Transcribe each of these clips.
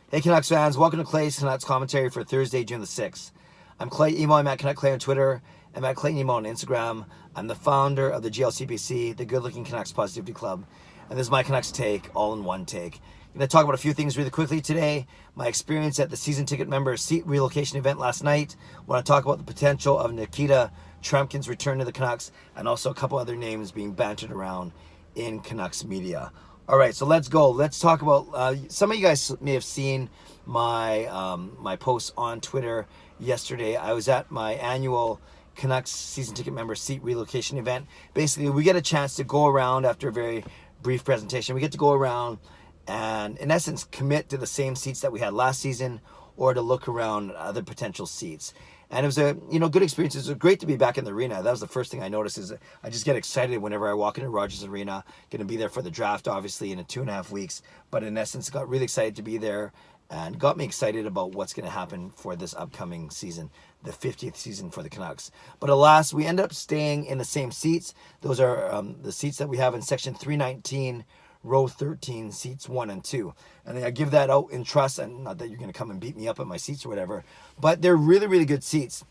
Hey Canucks fans, welcome to Clay's Canucks commentary for Thursday, June the 6th. I'm Clay Emo, I'm at Canuck Clay on Twitter. I'm at Clay Emo on Instagram. I'm the founder of the GLCPC, the Good Looking Canucks Positivity Club. And this is my Canucks take, all in one take. I'm going to talk about a few things really quickly today. My experience at the season ticket member seat relocation event last night. I want to talk about the potential of Nikita Tryamkin's return to the Canucks, and also a couple other names being bantered around in Canucks media. All right, so let's go. Let's talk about. Some of you guys may have seen my my posts on Twitter yesterday. I was at my annual Canucks season ticket member seat relocation event. Basically, we get a chance to go around after a very brief presentation. We get to go around and, in essence, commit to the same seats that we had last season, or to look around other potential seats. And it was a good experience. It was great to be back in the arena. That was the first thing I noticed. Is I just get excited whenever I walk into Rogers Arena. Going to be there for the draft, obviously, in 2.5 weeks. But in essence, got really excited to be there, and got me excited about what's going to happen for this upcoming season, the 50th season for the Canucks. But alas, we end up staying in the same seats. Those are the seats that we have in section 319. Row 13, seats 1 and 2. And I give that out in trust, and not that you're going to come and beat me up at my seats or whatever, but they're really, really good seats.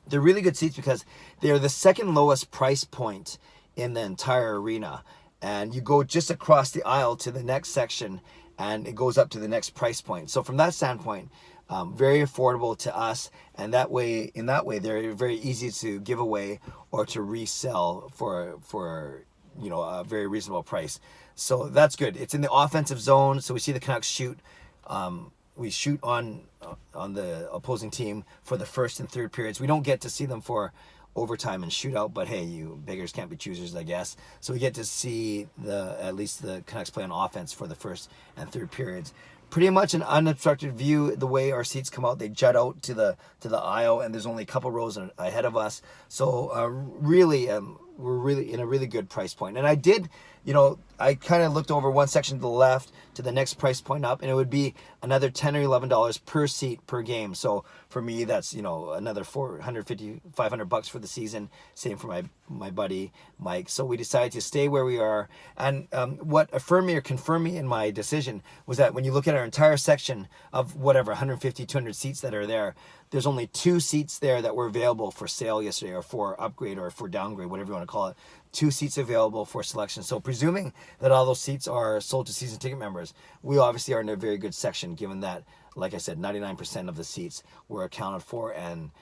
They're really good seats because they're the second lowest price point in the entire arena. And you go just across the aisle to the next section, and it goes up to the next price point. So from that standpoint, very affordable to us, and in that way, they're very easy to give away or to resell for a very reasonable price. So that's good. It's in the offensive zone, so we see the Canucks shoot. We shoot on the opposing team for the first and third periods. We don't get to see them for overtime and shootout, but hey, you beggars can't be choosers, I guess. So we get to see at least the Canucks play on offense for the first and third periods. Pretty much an unobstructed view. The way our seats come out, they jut out to the aisle, and there's only a couple rows ahead of us. So we're really in a really good price point. And I kind of looked over one section to the left to the next price point up, and it would be another $10 or $11 per seat per game. So for me, that's another $450, $500 for the season. Same for my buddy Mike. So we decided to stay where we are. And what affirmed me or confirmed me in my decision was that when you look at our entire section of whatever 150, 200 seats that are there, there's only 2 seats there that were available for sale yesterday, or for upgrade, or for downgrade, whatever you want to call it. 2 seats available for selection. So presuming that all those seats are sold to season ticket members, we obviously are in a very good section, given that, like I said, 99% of the seats were accounted for and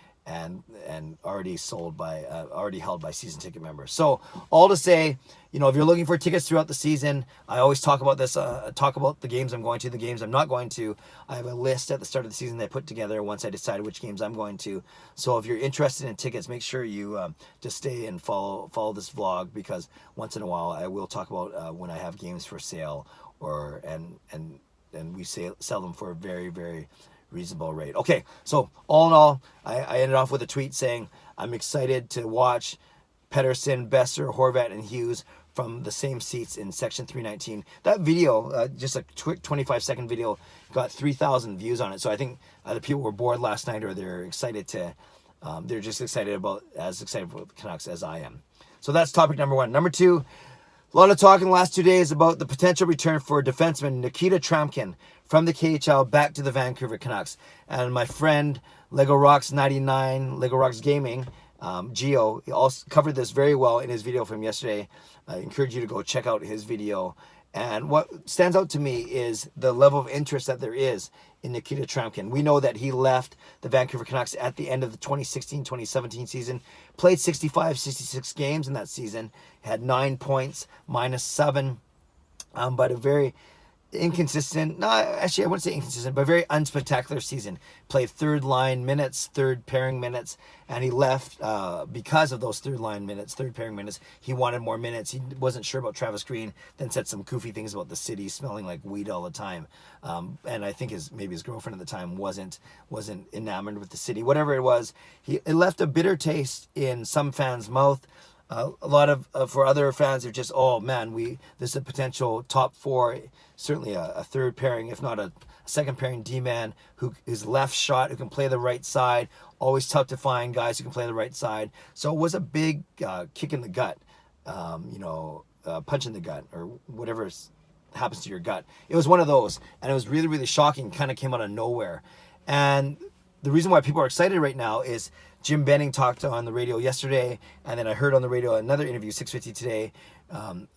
already already held by season ticket members. So all to say, if you're looking for tickets throughout the season, I always talk about this, talk about the games I'm going to, the games I'm not going to. I have a list at the start of the season that I put together once I decide which games I'm going to. So if you're interested in tickets, make sure you just stay and follow this vlog, because once in a while I will talk about when I have games for sale, and we sell them for a very, very reasonable rate. Okay, so all in all, I ended off with a tweet saying I'm excited to watch Pedersen, Besser, Horvat, and Hughes from the same seats in section 319. That video, just a quick 25-second video, got 3,000 views on it. So I think either people were bored last night, or they're just excited about the Canucks as I am. So that's topic number 1. Number 2, a lot of talk in the last 2 days about the potential return for defenseman Nikita Tryamkin from the KHL back to the Vancouver Canucks. And my friend Lego Rocks 99, Lego Rocks Gaming, Gio, he also covered this very well in his video from yesterday. I encourage you to go check out his video. And what stands out to me is the level of interest that there is in Nikita Tryamkin. We know that he left the Vancouver Canucks at the end of the 2016-2017 season, played 65, 66 games in that season, had 9 points, -7, but a very inconsistent, no, actually I wouldn't say inconsistent, but very unspectacular season. Played third pairing minutes, and he left because of those third pairing minutes. He wanted more minutes. He wasn't sure about Travis Green, then said some goofy things about the city smelling like weed all the time. And I think maybe his girlfriend at the time wasn't enamored with the city. Whatever it was, it left a bitter taste in some fans' mouth. A lot of for other fans, they're just, oh man, this is a potential top 4, certainly a third pairing, if not a second pairing D-man who is left shot, who can play the right side. Always tough to find guys who can play the right side. So it was a big kick in the gut, punch in the gut, or whatever happens to your gut. It was one of those, and it was really, really shocking. Kind of came out of nowhere. And the reason why people are excited right now is Jim Benning talked on the radio yesterday, and then I heard on the radio another interview, 6:50 today,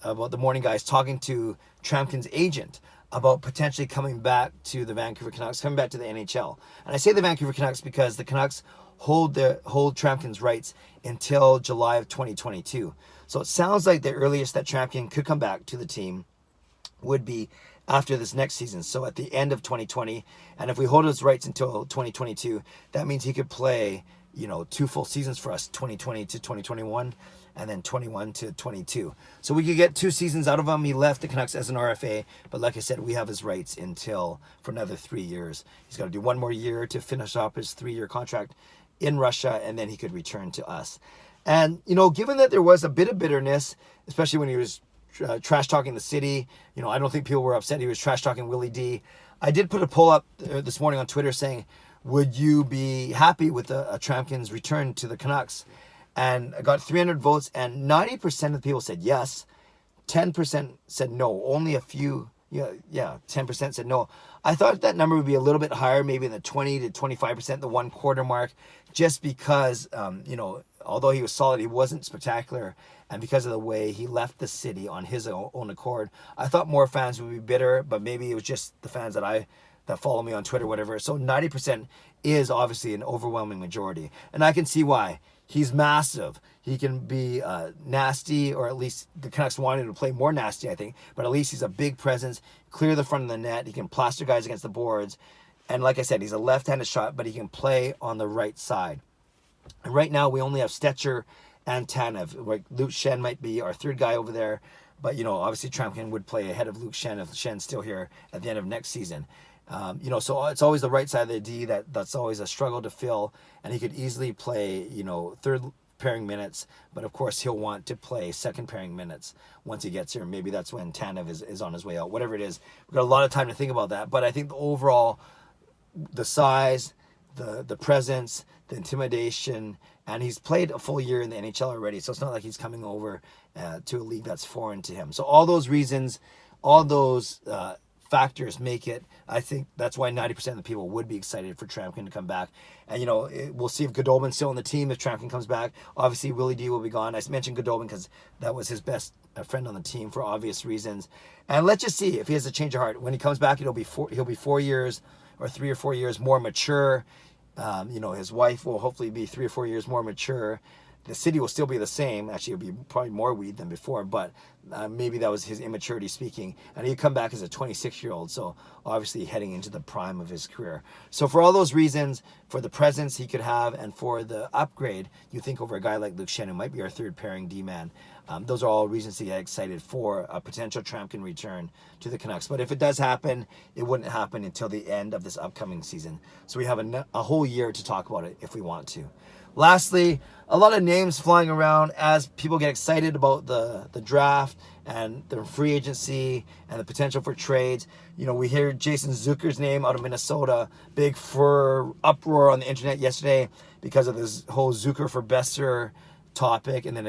about the morning guys talking to Tryamkin's agent about potentially coming back to the Vancouver Canucks, coming back to the NHL. And I say the Vancouver Canucks because the Canucks hold Tryamkin's rights until July of 2022. So it sounds like the earliest that Tryamkin could come back to the team would be after this next season, so at the end of 2020. And if we hold his rights until 2022, that means he could play, 2 full seasons for us, 2020 to 2021, and then 21 to 22. So we could get 2 seasons out of him. He left the Canucks as an RFA, but like I said, we have his rights for another 3 years. He's got to do 1 more year to finish up his 3-year contract in Russia, and then he could return to us. And, given that there was a bit of bitterness, especially when he was trash talking the city, I don't think people were upset he was trash talking Willie D. I did put a poll up this morning on Twitter saying, would you be happy with a Tryamkin's return to the Canucks? And I got 300 votes, and 90% of the people said yes. 10% said no. Only a few, 10% said no. I thought that number would be a little bit higher, maybe in the 20 to 25%, the 1/4 mark, just because, although he was solid, he wasn't spectacular. And because of the way he left the city on his own accord, I thought more fans would be bitter, but maybe it was just the fans that follow me on Twitter, whatever. So 90% is obviously an overwhelming majority. And I can see why. He's massive. He can be nasty, or at least the Canucks wanted to play more nasty, I think. But at least he's a big presence, clear the front of the net. He can plaster guys against the boards. And like I said, he's a left-handed shot, but he can play on the right side. And right now we only have Stetcher and Tanev. Like Luke Schenn might be our third guy over there. But, obviously Tryamkin would play ahead of Luke Schenn if Schenn's still here at the end of next season. So it's always the right side of the D that's always a struggle to fill, and he could easily play, third pairing minutes, but of course he'll want to play second pairing minutes once he gets here. Maybe that's when Tanev is on his way out, whatever it is. We've got a lot of time to think about that, but I think the size, the presence, the intimidation, and he's played a full year in the NHL already, so it's not like he's coming over to a league that's foreign to him. So all those reasons, all those factors make it. I think that's why 90% of the people would be excited for Tryamkin to come back. And, we'll see if Godolman's still on the team if Tryamkin comes back. Obviously, Willie D will be gone. I mentioned Godolman because that was his best friend on the team for obvious reasons. And let's just see if he has a change of heart. When he comes back, he'll be 4 years or 3 or 4 years more mature. His wife will hopefully be 3 or 4 years more mature. The city will still be the same. Actually, it'll be probably more weed than before, but maybe that was his immaturity speaking. And he'd come back as a 26-year-old, so obviously heading into the prime of his career. So for all those reasons, for the presence he could have, and for the upgrade, you think over a guy like Luke Schenn, who might be our third pairing D-man. Those are all reasons to get excited for a potential Tryamkin return to the Canucks. But if it does happen, it wouldn't happen until the end of this upcoming season. So we have a whole year to talk about it if we want to. Lastly, a lot of names flying around as people get excited about the draft and the free agency and the potential for trades. We hear Jason Zucker's name out of Minnesota. Big uproar on the internet yesterday because of this whole Zucker for Besser topic. And then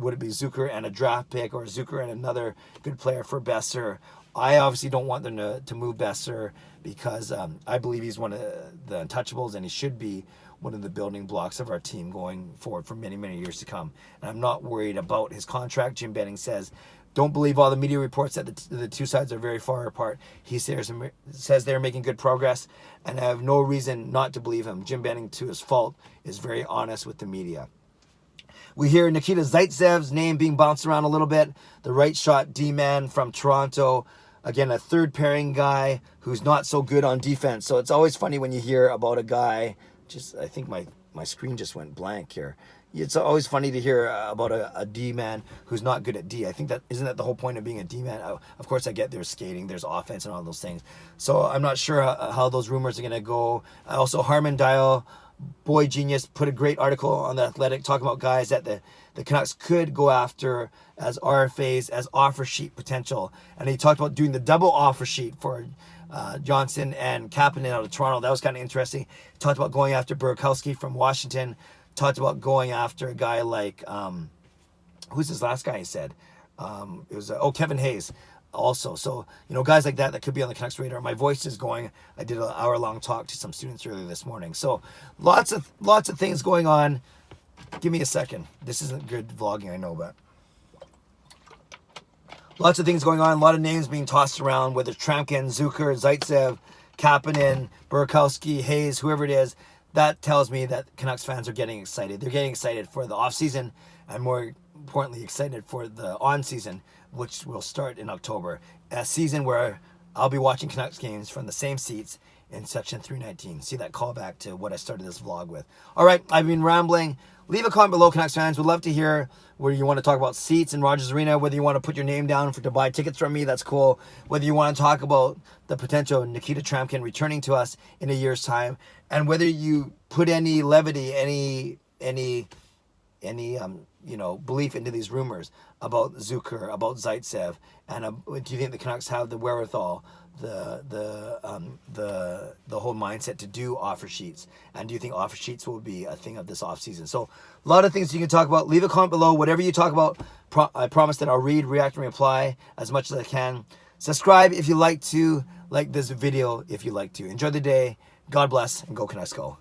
would it be Zucker and a draft pick, or Zucker and another good player for Besser? I obviously don't want them to move Besser because I believe he's one of the untouchables, and he should be one of the building blocks of our team going forward for many, many years to come. And I'm not worried about his contract. Jim Benning says, don't believe all the media reports that the two sides are very far apart. He says they're making good progress, and I have no reason not to believe him. Jim Benning, to his fault, is very honest with the media. We hear Nikita Zaitsev's name being bounced around a little bit, the right shot D-man from Toronto. Again, a third pairing guy who's not so good on defense. So it's always funny when you hear about a guy. I think my screen just went blank here. It's always funny to hear about a D-man who's not good at D. I think isn't that the whole point of being a D-man? Of course, I get there's skating, there's offense, and all those things. So I'm not sure how those rumors are going to go. Also, Harman Dial, Boy Genius, put a great article on The Athletic talking about guys that the Canucks could go after as RFAs, as offer sheet potential. And he talked about doing the double offer sheet for Johnson and Kapanen out of Toronto. That was kind of interesting. He talked about going after Burakovsky from Washington. Talked about going after a guy like, who's his last guy he said? It was, Kevin Hayes. also. So, guys like that could be on the Canucks radar. My voice is going. I did an hour-long talk to some students earlier this morning. So lots of things going on. Give me a second. This isn't good vlogging, I know, but lots of things going on. A lot of names being tossed around, whether it's Tryamkin, Zucker, Zaitsev, Kapanen, Burakovsky, Hayes, whoever it is. That tells me that Canucks fans are getting excited. They're getting excited for the offseason, and more importantly, excited for the on-season, which will start in October. A season where I'll be watching Canucks games from the same seats in Section 319. See that callback to what I started this vlog with. All right, I've been rambling. Leave a comment below, Canucks fans. We'd love to hear whether you want to talk about seats in Rogers Arena, whether you want to put your name down to buy tickets from me, that's cool. Whether you want to talk about the potential Nikita Tryamkin returning to us in a year's time, and whether you put any levity, any belief into these rumors about Zucker, about Zaitsev, and do you think the Canucks have the wherewithal, the whole mindset to do offer sheets? And do you think offer sheets will be a thing of this offseason? So a lot of things you can talk about. Leave a comment below. Whatever you talk about, I promise that I'll read, react, and reply as much as I can. Subscribe if you like to, like this video if you like to. Enjoy the day. God bless, and go Canucks go.